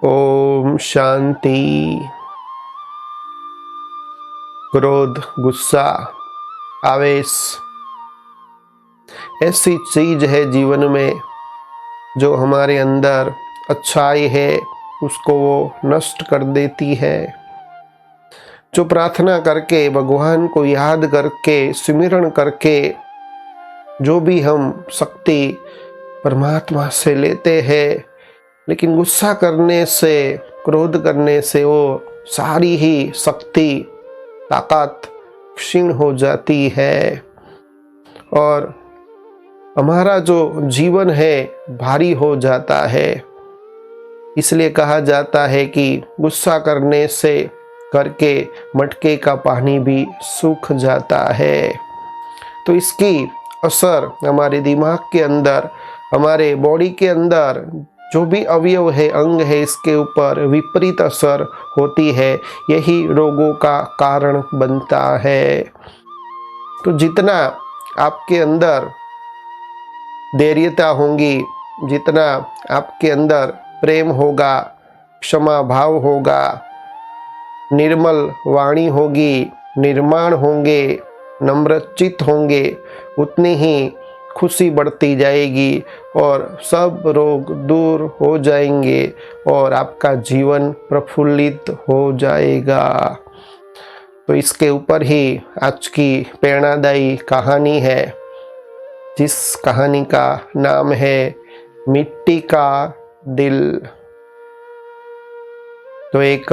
ओम शांति। क्रोध, गुस्सा, आवेश ऐसी चीज है जीवन में जो हमारे अंदर अच्छाई है उसको वो नष्ट कर देती है। जो प्रार्थना करके, भगवान को याद करके, सिमरण करके जो भी हम शक्ति परमात्मा से लेते हैं, लेकिन गुस्सा करने से, क्रोध करने से वो सारी ही शक्ति, ताकत क्षीण हो जाती है और हमारा जो जीवन है भारी हो जाता है। इसलिए कहा जाता है कि गुस्सा करने से करके मटके का पानी भी सूख जाता है। तो इसकी असर हमारे दिमाग के अंदर, हमारे बॉडी के अंदर जो भी अवयव है, अंग है, इसके ऊपर विपरीत असर होती है। यही रोगों का कारण बनता है। तो जितना आपके अंदर धैर्यता होगी, जितना आपके अंदर प्रेम होगा, क्षमा भाव होगा, निर्मल वाणी होगी, निर्माण होंगे, नम्रचित होंगे, उतनी ही खुशी बढ़ती जाएगी और सब रोग दूर हो जाएंगे और आपका जीवन प्रफुल्लित हो जाएगा। तो इसके ऊपर ही आज की प्रेरणादायी कहानी है, जिस कहानी का नाम है मिट्टी का दिल। तो एक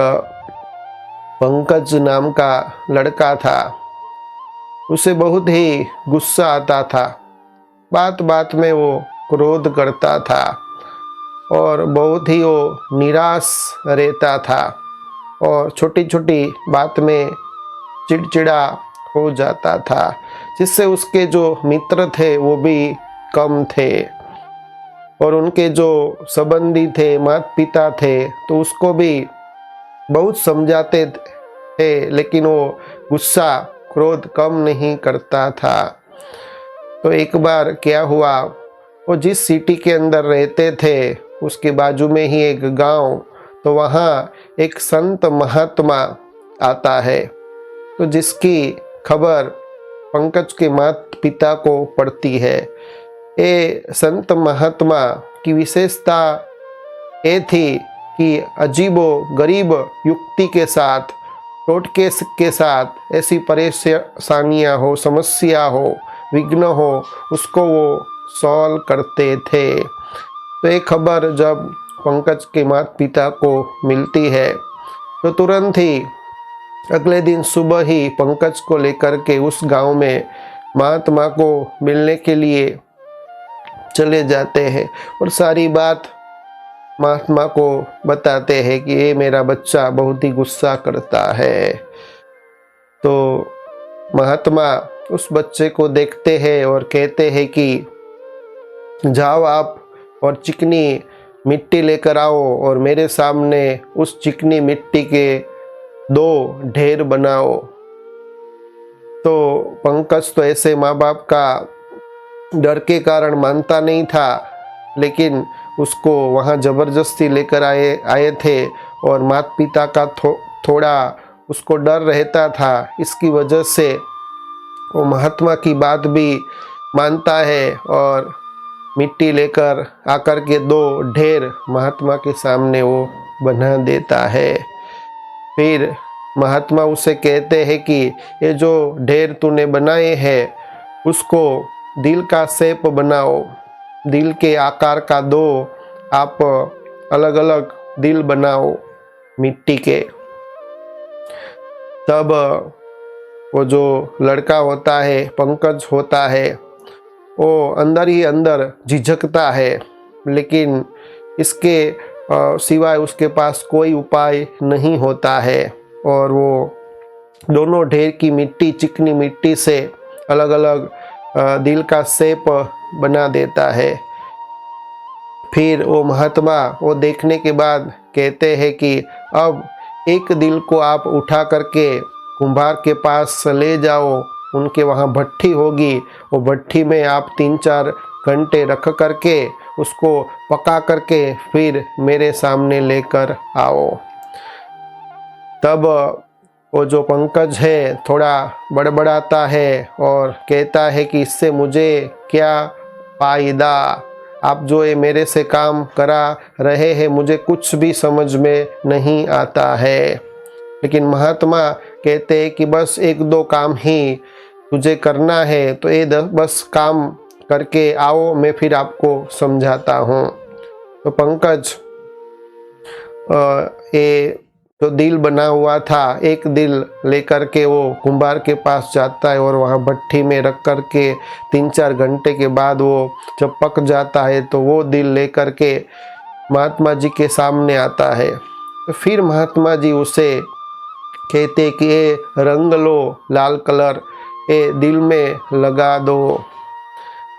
पंकज नाम का लड़का था। उसे बहुत ही गुस्सा आता था, बात बात में वो क्रोध करता था और बहुत ही वो निराश रहता था और छोटी छोटी बात में चिड़चिड़ा हो जाता था, जिससे उसके जो मित्र थे वो भी कम थे और उनके जो संबंधी थे, माता पिता थे, तो उसको भी बहुत समझाते थे, लेकिन वो गुस्सा, क्रोध कम नहीं करता था। तो एक बार क्या हुआ, वो जिस सिटी के अंदर रहते थे उसके बाजू में ही एक गांव, तो वहाँ एक संत महात्मा आता है, तो जिसकी खबर पंकज के माता पिता को पड़ती है। ये संत महात्मा की विशेषता ये थी कि अजीबो गरीब युक्ति के साथ, टोटके के साथ ऐसी परेशानियाँ हो, समस्या हो, विघ्न हो, उसको वो सॉल्व करते थे। तो एक खबर जब पंकज के माता पिता को मिलती है तो तुरंत ही अगले दिन सुबह ही पंकज को लेकर के उस गांव में महात्मा को मिलने के लिए चले जाते हैं और सारी बात महात्मा को बताते हैं कि ये मेरा बच्चा बहुत ही गुस्सा करता है। तो महात्मा उस बच्चे को देखते हैं और कहते हैं कि जाओ आप और चिकनी मिट्टी लेकर आओ और मेरे सामने उस चिकनी मिट्टी के 2 ढेर बनाओ। तो पंकज तो ऐसे माँ बाप का डर के कारण मानता नहीं था, लेकिन उसको वहाँ जबरदस्ती लेकर आए थे और माता पिता का थोड़ा उसको डर रहता था। इसकी वजह से वो महात्मा की बात भी मानता है और मिट्टी लेकर आकर के 2 ढेर महात्मा के सामने वो बना देता है। फिर महात्मा उसे कहते हैं कि ये जो ढेर तूने बनाए हैं उसको दिल का शेप बनाओ, दिल के आकार का 2 आप अलग अलग दिल बनाओ मिट्टी के। तब वो जो लड़का होता है, पंकज होता है, वो अंदर ही अंदर झिझकता है, लेकिन इसके सिवाय उसके पास कोई उपाय नहीं होता है और वो दोनों ढेर की मिट्टी, चिकनी मिट्टी से अलग अलग दिल का शेप बना देता है। फिर वो महात्मा वो देखने के बाद कहते हैं कि अब एक दिल को आप उठा करके कुम्हार के पास ले जाओ, उनके वहाँ भट्ठी होगी, वो भट्ठी में आप 3-4 घंटे रख करके उसको पका करके फिर मेरे सामने लेकर आओ। तब वो जो पंकज है थोड़ा बड़बड़ाता है और कहता है कि इससे मुझे क्या फ़ायदा, आप जो ये मेरे से काम करा रहे हैं मुझे कुछ भी समझ में नहीं आता है। लेकिन महात्मा कहते हैं कि बस एक दो काम ही तुझे करना है, तो ये बस काम करके आओ, मैं फिर आपको समझाता हूँ। तो पंकज ये जो दिल बना हुआ था, एक दिल लेकर के वो कुंभार के पास जाता है और वहाँ भट्टी में रख कर के 3-4 घंटे के बाद वो जब पक जाता है तो वो दिल लेकर के महात्मा जी के सामने आता है। तो फिर महात्मा जी उसे कहते कि ये रंग लो, लाल कलर ये दिल में लगा दो।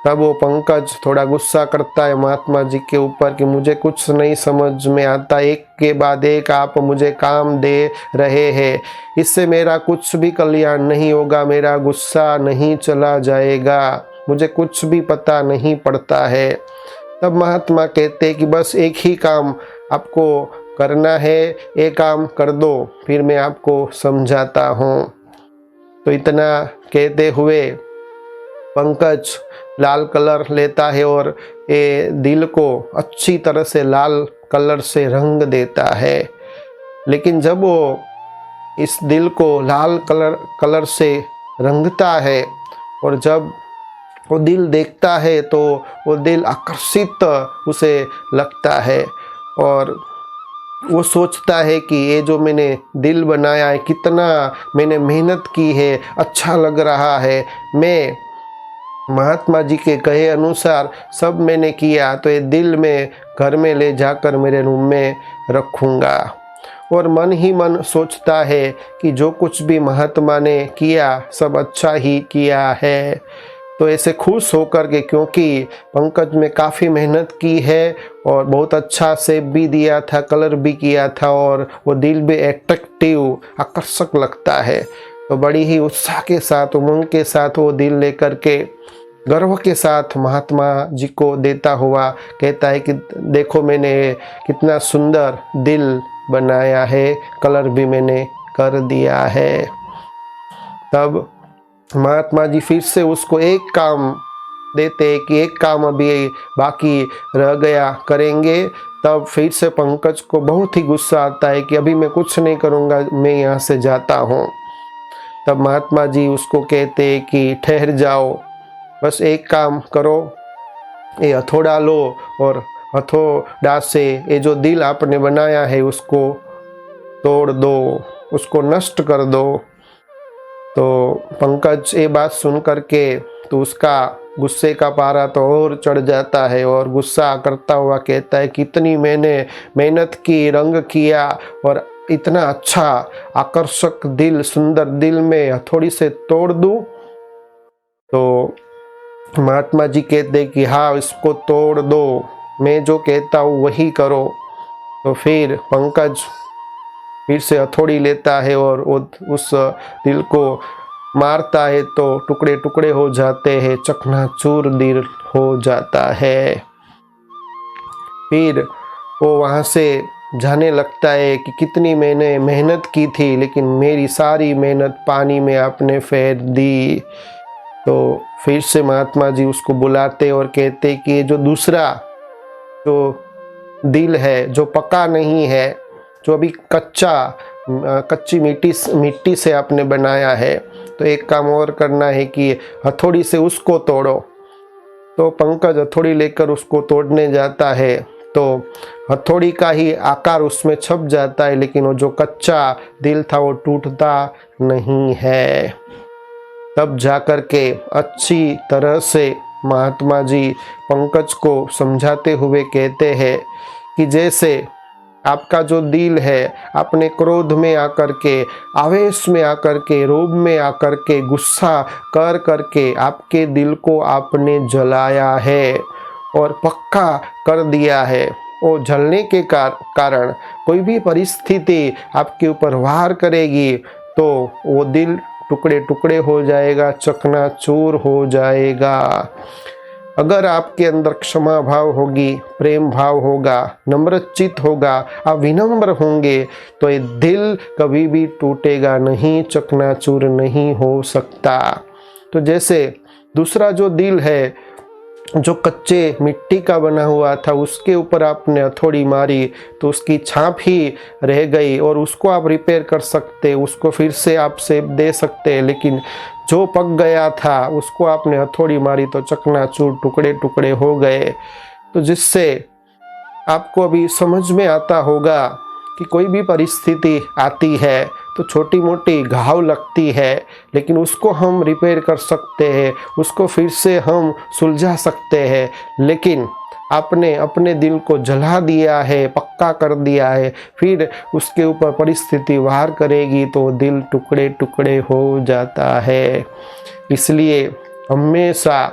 तब वो पंकज थोड़ा गुस्सा करता है महात्मा जी के ऊपर कि मुझे कुछ नहीं समझ में आता, एक के बाद एक आप मुझे काम दे रहे हैं, इससे मेरा कुछ भी कल्याण नहीं होगा, मेरा गुस्सा नहीं चला जाएगा, मुझे कुछ भी पता नहीं पड़ता है। तब महात्मा कहते कि बस एक ही काम आपको करना है, ये काम कर दो फिर मैं आपको समझाता हूँ। तो इतना कहते हुए पंकज लाल कलर लेता है और ये दिल को अच्छी तरह से लाल कलर से रंग देता है। लेकिन जब वो इस दिल को लाल कलर से रंगता है और जब वो दिल देखता है तो वो दिल आकर्षित उसे लगता है और वो सोचता है कि ये जो मैंने दिल बनाया है, कितना मैंने मेहनत की है, अच्छा लग रहा है, मैं महात्मा जी के कहे अनुसार सब मैंने किया, तो ये दिल में घर में ले जाकर मेरे रूम में रखूँगा। और मन ही मन सोचता है कि जो कुछ भी महात्मा ने किया सब अच्छा ही किया है। तो ऐसे खुश होकर के, क्योंकि पंकज में काफ़ी मेहनत की है और बहुत अच्छा शेप भी दिया था, कलर भी किया था और वो दिल भी एट्रैक्टिव आकर्षक लगता है, तो बड़ी ही उत्साह के साथ उमंग के साथ वो दिल लेकर के गर्व के साथ महात्मा जी को देता हुआ कहता है कि देखो मैंने कितना सुंदर दिल बनाया है, कलर भी मैंने कर दिया है। तब महात्मा जी फिर से उसको एक काम देते कि एक काम अभी बाकी रह गया, करेंगे। तब फिर से पंकज को बहुत ही गुस्सा आता है कि अभी मैं कुछ नहीं करूँगा, मैं यहाँ से जाता हूँ। तब महात्मा जी उसको कहते कि ठहर जाओ, बस एक काम करो, ये हथौड़ा लो और हथौड़ा से ये जो दिल आपने बनाया है उसको तोड़ दो, उसको नष्ट कर दो। तो पंकज ये बात सुन करके तो उसका गुस्से का पारा तो और चढ़ जाता है और गुस्सा करता हुआ कहता है कितनी मैंने मेहनत की, रंग किया और इतना अच्छा आकर्षक दिल, सुंदर दिल में हथौड़ी से तोड़ दूं। तो महात्मा जी कहते कि हाँ इसको तोड़ दो, मैं जो कहता हूँ वही करो। तो फिर पंकज फिर से हथौड़ी लेता है और उस दिल को मारता है तो टुकड़े टुकड़े हो जाते हैं, चकनाचूर दिल हो जाता है। फिर वो वहाँ से जाने लगता है कि कितनी मैंने मेहनत की थी, लेकिन मेरी सारी मेहनत पानी में आपने फेर दी। तो फिर से महात्मा जी उसको बुलाते और कहते कि ये जो दूसरा जो दिल है, जो पका नहीं है, जो अभी कच्ची मिट्टी से आपने बनाया है, तो एक काम और करना है कि हथौड़ी से उसको तोड़ो। तो पंकज हथौड़ी लेकर उसको तोड़ने जाता है तो हथौड़ी का ही आकार उसमें छप जाता है, लेकिन वो जो कच्चा दिल था वो टूटता नहीं है। तब जाकर के अच्छी तरह से महात्मा जी पंकज को समझाते हुए कहते हैं कि जैसे आपका जो दिल है, आपने क्रोध में आकर के, आवेश में आकर के, रोब में आकर के, गुस्सा कर करके आपके दिल को आपने जलाया है और पक्का कर दिया है। वो जलने के कारण कोई भी परिस्थिति आपके ऊपर वार करेगी तो वो दिल टुकड़े टुकड़े हो जाएगा, चकनाचूर हो जाएगा। अगर आपके अंदर क्षमा भाव होगी, प्रेम भाव होगा, नम्रचित होगा, आप विनम्र होंगे, तो ये दिल कभी भी टूटेगा नहीं, चकनाचूर नहीं हो सकता। तो जैसे दूसरा जो दिल है, जो कच्चे मिट्टी का बना हुआ था, उसके ऊपर आपने हथौड़ी मारी तो उसकी छाप ही रह गई, और उसको आप रिपेयर कर सकते, उसको फिर से आप शेप दे सकते, लेकिन जो पक गया था उसको आपने हथौड़ी मारी तो चकनाचूर टुकड़े टुकड़े हो गए। तो जिससे आपको अभी समझ में आता होगा कि कोई भी परिस्थिति आती है तो छोटी मोटी घाव लगती है, लेकिन उसको हम रिपेयर कर सकते हैं, उसको फिर से हम सुलझा सकते हैं। लेकिन आपने अपने दिल को जला दिया है, पक्का कर दिया है, फिर उसके ऊपर परिस्थिति वार करेगी तो दिल टुकड़े टुकड़े हो जाता है। इसलिए हमेशा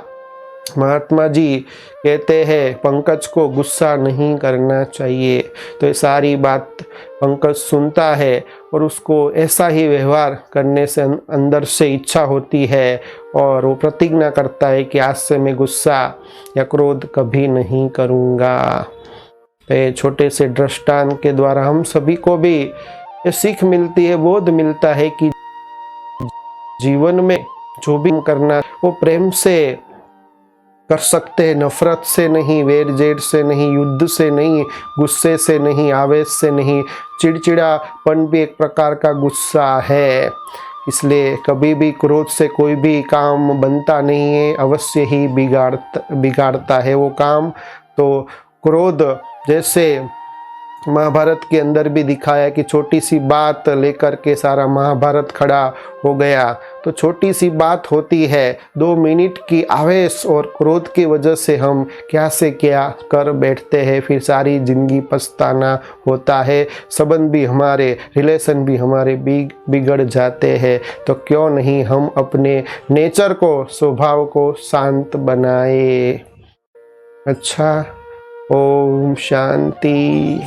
महात्मा जी कहते हैं पंकज को गुस्सा नहीं करना चाहिए। तो ये सारी बात पंकज सुनता है और उसको ऐसा ही व्यवहार करने से अंदर से इच्छा होती है, और वो प्रतिज्ञा करता है कि आज से मैं गुस्सा या क्रोध कभी नहीं करूँगा। तो छोटे से दृष्टांत के द्वारा हम सभी को भी ये सीख मिलती है, बोध मिलता है कि जीवन में जो भी करना वो प्रेम से कर सकते हैं, नफरत से नहीं, वेर जेर से नहीं, युद्ध से नहीं, गुस्से से नहीं, आवेश से नहीं। चिड़चिड़ापन भी एक प्रकार का गुस्सा है। इसलिए कभी भी क्रोध से कोई भी काम बनता नहीं है, अवश्य ही बिगाड़ता है वो काम। तो क्रोध जैसे महाभारत के अंदर भी दिखाया कि छोटी सी बात लेकर के सारा महाभारत खड़ा हो गया। तो छोटी सी बात होती है, 2 मिनट की आवेश और क्रोध की वजह से हम क्या से क्या कर बैठते हैं, फिर सारी जिंदगी पछताना होता है, संबंध भी हमारे, रिलेशन भी हमारे बिगड़ जाते हैं। तो क्यों नहीं हम अपने नेचर को, स्वभाव को शांत बनाए। अच्छा, ओम शांति।